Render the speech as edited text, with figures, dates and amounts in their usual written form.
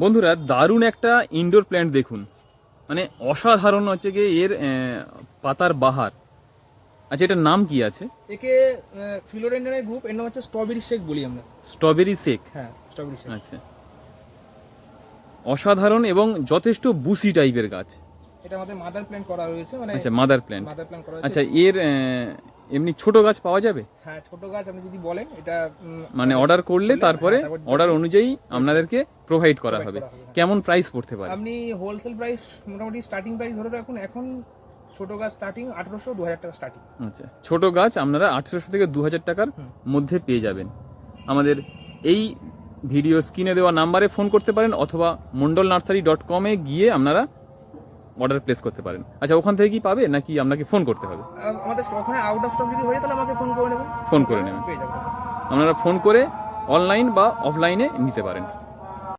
বন্ধুরা দারুণ একটা ইনডোর প্ল্যান্ট দেখুন, মানে অসাধারণ হচ্ছে কি এর পাতার বাহার। আচ্ছা, এটার নাম কি আছে? একে ফিলোডেন্ড্রনের গ্রুপ, এর নাম হচ্ছে স্ট্রবেরি শেক বলি আমরা। Strawberry shake. হ্যাঁ, স্ট্রবেরি শেক। আচ্ছা, অসাধারণ এবং যথেষ্ট বুসি টাইপের গাছ। এটা আমাদের মাদার প্ল্যান্ট করা রয়েছে, মানে আচ্ছা, মাদার প্ল্যান্ট। মাদার প্ল্যান্ট করা আচ্ছা, হয়েছে। এর এমনি ছোট গাছ পাওয়া যাবে? হ্যাঁ, ছোট গাছ আপনি যদি বলেন এটা মানে অর্ডার করলে তারপরে তারপর অর্ডার অনুযায়ী আপনাদেরকে প্রোভাইড করা provide হবে। করা হবে, হ্যাঁ। কেমন প্রাইস পড়তে পারে? আপনি হোলসেল প্রাইস মোটামুটি স্টার্টিং প্রাইস ধরে রাখুন, এখন ছোট গাছ স্টার্টিং 1800-2000 টাকা স্টার্টিং। আচ্ছা, ছোট গাছ আপনারা 800 থেকে 2000 টাকার মধ্যে পেয়ে যাবেন। আমাদের এই ভিডিও স্ক্রিনে দেওয়া নাম্বারে ফোন করতে পারেন অথবা mondolanursery.com-এ গিয়ে আপনারা অর্ডার প্লেস করতে পারেন। আচ্ছা, ওখান থেকে কি পাবে নাকি আপনাকে ফোন করতে হবে? আমাদের ওখানে আউট অফ স্টক যদি হয়ে যায় তাহলে আমাকে ফোন করে নেবেন। ফোন করে নেবেন। পেয়ে যাবেন। আপনারা ফোন করে অনলাইন বা অফলাইনে নিতে পারেন।